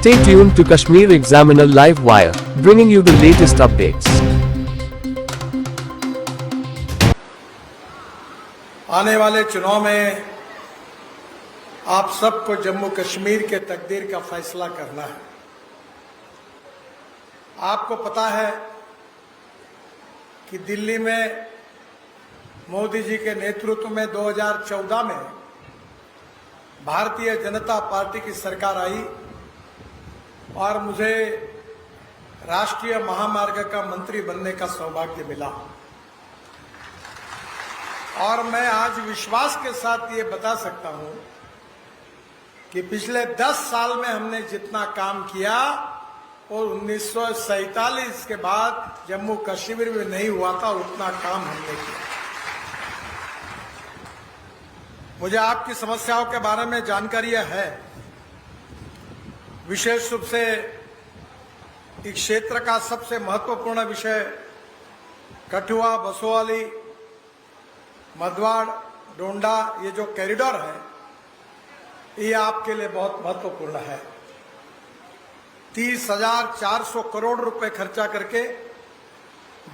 Stay tuned to Kashmir Examiner Live Wire, bringing you the latest updates. आने वाले चुनाव में आप सबको जम्मू कश्मीर के तकदीर का फैसला करना है। आपको पता है कि दिल्ली में मोदी जी के नेतृत्व में 2014 में भारतीय जनता पार्टी की सरकार आई और मुझे राष्ट्रीय महामार्ग का मंत्री बनने का सौभाग्य मिला। और मैं आज विश्वास के साथ ये बता सकता हूं कि पिछले 10 साल में हमने जितना काम किया और 1947 के बाद जम्मू कश्मीर में नहीं हुआ था उतना काम हमने किया। मुझे आपकी समस्याओं के बारे में जानकारी है, विशेष रूप से इस क्षेत्र का सबसे महत्वपूर्ण विषय कठुआ, बसोवाली, मधवाड़, डोंडा, ये जो कॉरिडोर है ये आपके लिए बहुत महत्वपूर्ण है। 30,400 करोड़ रुपए खर्चा करके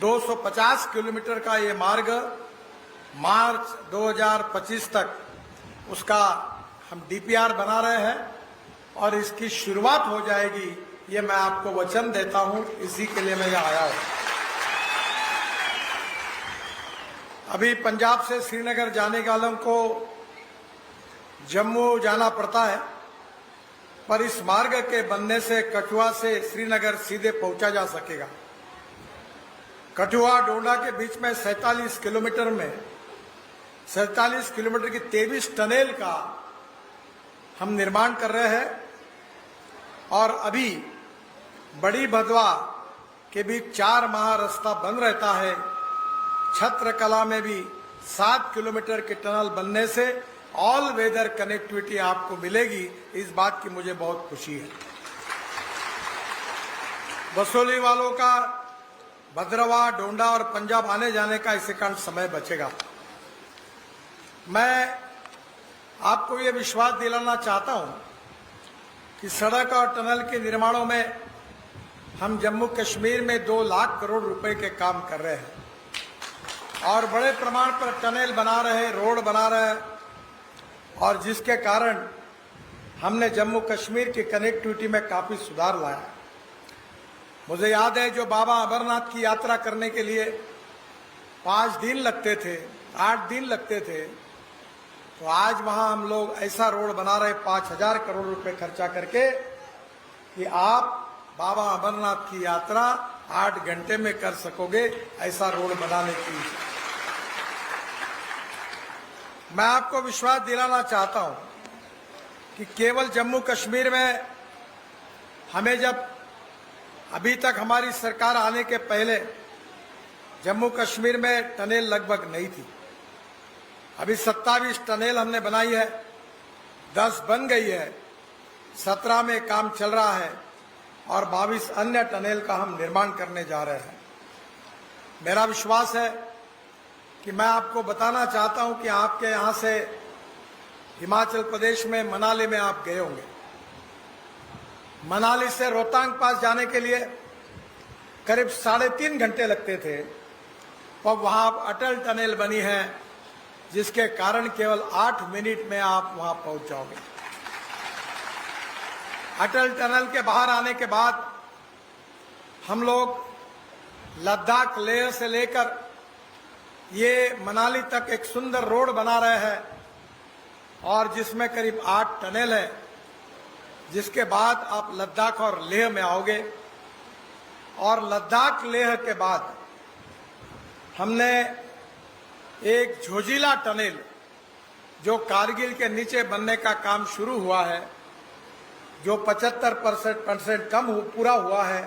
250 किलोमीटर का ये मार्ग मार्च 2025 तक उसका हम डीपीआर बना रहे हैं और इसकी शुरुआत हो जाएगी, ये मैं आपको वचन देता हूं। इसी के लिए मैं यहाँ आया हूं। अभी पंजाब से श्रीनगर जाने वालों को जम्मू जाना पड़ता है, पर इस मार्ग के बनने से कठुआ से श्रीनगर सीधे पहुंचा जा सकेगा। कठुआ डोंडा के बीच में 47 किलोमीटर में 47 किलोमीटर की 23 टनल का हम निर्माण कर रहे हैं और अभी बड़ी भदवा के बीच 4 माह रास्ता बंद रहता है। छत्रकला में भी 7 किलोमीटर के टनल बनने से ऑल वेदर कनेक्टिविटी आपको मिलेगी। इस बात की मुझे बहुत खुशी है। बसोली वालों का भद्रवा, डोंडा और पंजाब आने जाने का इससे कारण समय बचेगा। मैं आपको ये विश्वास दिलाना चाहता हूं कि सड़क और टनल के निर्माणों में हम जम्मू कश्मीर में 2 लाख करोड़ रुपए के काम कर रहे हैं और बड़े प्रमाण पर टनल बना रहे हैं, रोड बना रहे हैं, और जिसके कारण हमने जम्मू कश्मीर की कनेक्टिविटी में काफी सुधार लाया। मुझे याद है जो बाबा अमरनाथ की यात्रा करने के लिए 5 दिन लगते थे, 8 दिन लगते थे, तो आज वहां हम लोग ऐसा रोड बना रहे 5,000 करोड़ रुपए खर्चा करके कि आप बाबा अमरनाथ की यात्रा 8 घंटे में कर सकोगे। ऐसा रोड बनाने की मैं आपको विश्वास दिलाना चाहता हूं कि केवल जम्मू कश्मीर में हमें जब अभी तक हमारी सरकार आने के पहले जम्मू कश्मीर में टनल लगभग नहीं थी। अभी 27 टनल हमने बनाई है, 10 बन गई है, 17 में काम चल रहा है और 22 अन्य टनल का हम निर्माण करने जा रहे हैं। मेरा विश्वास है कि मैं आपको बताना चाहता हूं कि आपके यहां से हिमाचल प्रदेश में मनाली में आप गए होंगे। मनाली से रोहतांग पास जाने के लिए करीब 3.5 घंटे लगते थे, पर वहां अटल टनल बनी है जिसके कारण केवल 8 मिनट में आप वहां पहुंच जाओगे। अटल टनल के बाहर आने के बाद हम लोग लद्दाख, लेह से लेकर ये मनाली तक एक सुंदर रोड बना रहे हैं और जिसमें करीब 8 टनल है, जिसके बाद आप लद्दाख और लेह में आओगे। और लद्दाख लेह के बाद हमने एक झोजिला टनल जो कारगिल के नीचे बनने का काम शुरू हुआ है, जो 75% कम पूरा हुआ है,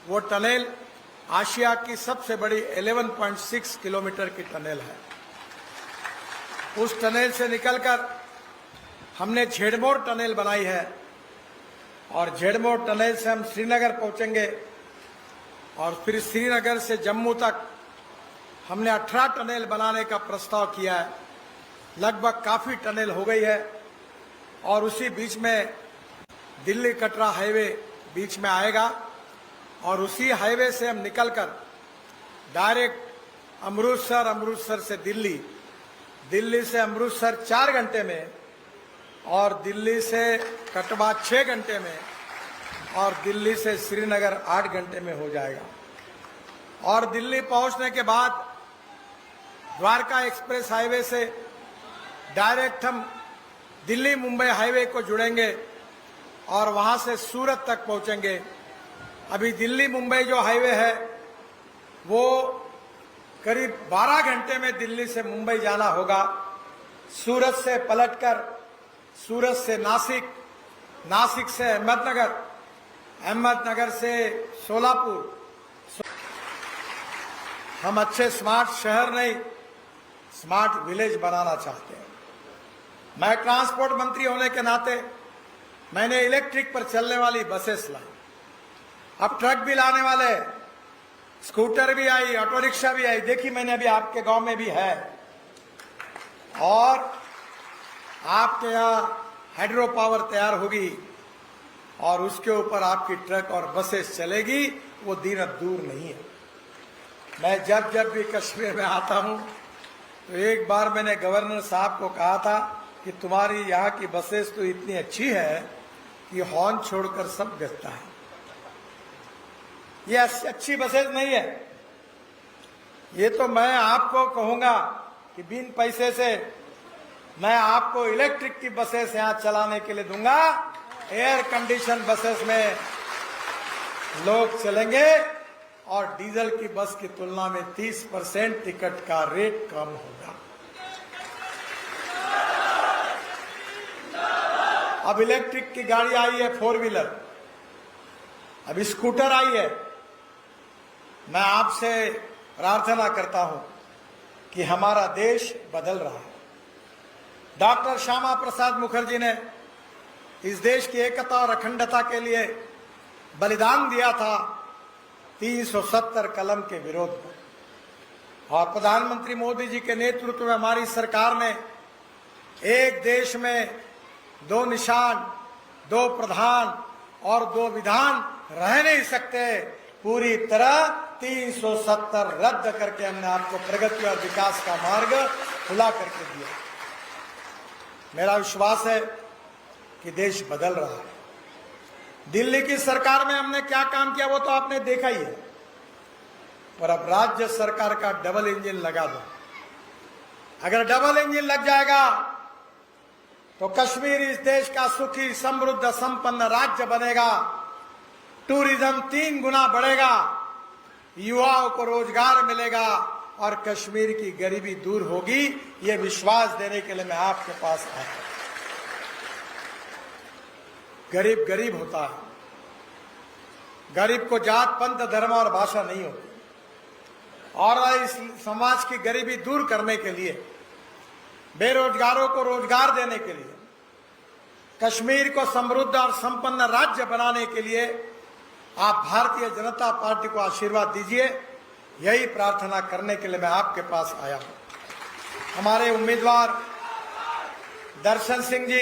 वो टनल आशिया की सबसे बड़ी 11.6 किलोमीटर की टनल है। उस टनल से निकलकर हमने झेड़मोर टनल बनाई है और झेड़मोर टनल से हम श्रीनगर पहुंचेंगे और फिर श्रीनगर से जम्मू तक हमने 18 टनल बनाने का प्रस्ताव किया है। लगभग काफी टनल हो गई है और उसी बीच में दिल्ली कटरा हाईवे बीच में आएगा और उसी हाईवे से हम निकलकर डायरेक्ट अमृतसर, अमृतसर से दिल्ली, दिल्ली से अमृतसर 4 घंटे में और दिल्ली से कटवा 6 घंटे में और दिल्ली से श्रीनगर 8 घंटे में हो जाएगा। और दिल्ली पहुंचने के बाद द्वारका एक्सप्रेस हाईवे से डायरेक्ट हम दिल्ली मुंबई हाईवे को जुड़ेंगे और वहां से सूरत तक पहुंचेंगे। अभी दिल्ली मुंबई जो हाईवे है वो करीब 12 घंटे में दिल्ली से मुंबई जाना होगा। सूरत से पलटकर सूरत से नासिक, नासिक से अहमदनगर, अहमदनगर से सोलापुर। हम अच्छे स्मार्ट शहर नहीं, स्मार्ट विलेज बनाना चाहते हैं। मैं ट्रांसपोर्ट मंत्री होने के नाते मैंने इलेक्ट्रिक पर चलने वाली बसेस लाई, अब ट्रक भी लाने वाले, स्कूटर भी आई, ऑटो रिक्शा भी आई। देखी मैंने अभी आपके गांव में भी है। और आपके यहाँ हाइड्रो पावर तैयार होगी और उसके ऊपर आपकी ट्रक और बसेस चलेगी। वो दिन अब दूर नहीं है। मैं जब जब भी कश्मीर में आता हूं तो एक बार मैंने गवर्नर साहब को कहा था कि तुम्हारी यहाँ की बसेस तो इतनी अच्छी है कि हॉर्न छोड़कर सब गजता है। ये अच्छी बसेस नहीं है। ये तो मैं आपको कहूंगा कि बिन पैसे से मैं आपको इलेक्ट्रिक की बसेस यहां चलाने के लिए दूंगा। एयर कंडीशन बसेस में लोग चलेंगे और डीजल की बस की तुलना में 30% टिकट का रेट कम होगा। अब इलेक्ट्रिक की गाड़ी आई है, 4 व्हीलर, अब स्कूटर आई है। मैं आपसे प्रार्थना करता हूं कि हमारा देश बदल रहा है। डॉक्टर श्यामा प्रसाद मुखर्जी ने इस देश की एकता और अखंडता के लिए बलिदान दिया था 370 कलम के विरोध में। और प्रधानमंत्री मोदी जी के नेतृत्व में हमारी सरकार ने एक देश में 2 निशान, 2 प्रधान और 2 विधान रह नहीं सकते। पूरी तरह 370 रद्द करके हमने आपको प्रगति और विकास का मार्ग खुला करके दिया। मेरा विश्वास है कि देश बदल रहा है। दिल्ली की सरकार में हमने क्या काम किया वो तो आपने देखा ही है। पर अब राज्य सरकार का डबल इंजन लगा दो। अगर डबल इंजन लग जाएगा तो कश्मीर इस देश का सुखी, समृद्ध, संपन्न राज्य बनेगा। टूरिज्म 3 गुना बढ़ेगा, युवाओं को रोजगार मिलेगा और कश्मीर की गरीबी दूर होगी। ये विश्वास देने के लिए मैं आपके पास आया। गरीब गरीब होता है। गरीब को जात, पंथ, धर्म और भाषा नहीं होती। और इस समाज की गरीबी दूर करने के लिए, बेरोजगारों को रोजगार देने के लिए, कश्मीर को समृद्ध और संपन्न राज्य बनाने के लिए आप भारतीय जनता पार्टी को आशीर्वाद दीजिए। यही प्रार्थना करने के लिए मैं आपके पास आया हूं। हमारे उम्मीदवार दर्शन सिंह जी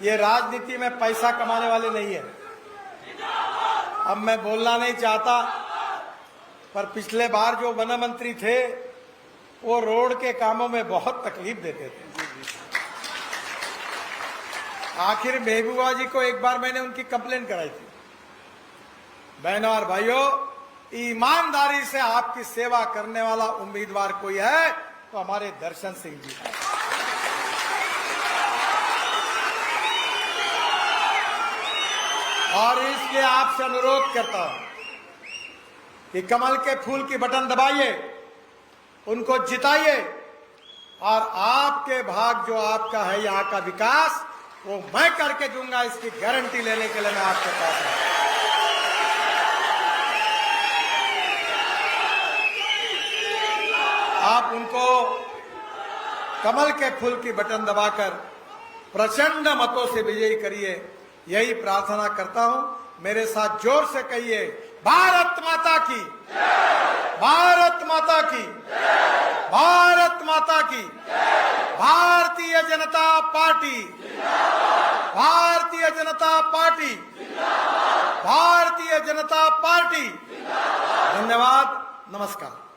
ये राजनीति में पैसा कमाने वाले नहीं है। अब मैं बोलना नहीं चाहता, पर पिछले बार जो वन मंत्री थे वो रोड के कामों में बहुत तकलीफ देते थे। आखिर महबूबा जी को एक बार मैंने उनकी कंप्लेंट कराई थी। बहनों और भाइयों, ईमानदारी से आपकी सेवा करने वाला उम्मीदवार कोई है तो हमारे दर्शन सिंह जी है। और इसलिए आपसे अनुरोध करता हूं कि कमल के फूल की बटन दबाइए, उनको जिताइए और आपके भाग जो आपका है, यहाँ का विकास, वो मैं करके दूंगा। इसकी गारंटी लेने के लिए मैं आपके पास हूं। आप उनको कमल के फूल की बटन दबाकर प्रचंड मतों से विजयी करिए। यही प्रार्थना करता हूं। मेरे साथ जोर से कहिए, भारत माता की, भारत माता की, भारत माता की, Bharatiya Janata party, Bharatiya Janata party, Bharatiya Janata party. धन्यवाद, नमस्कार।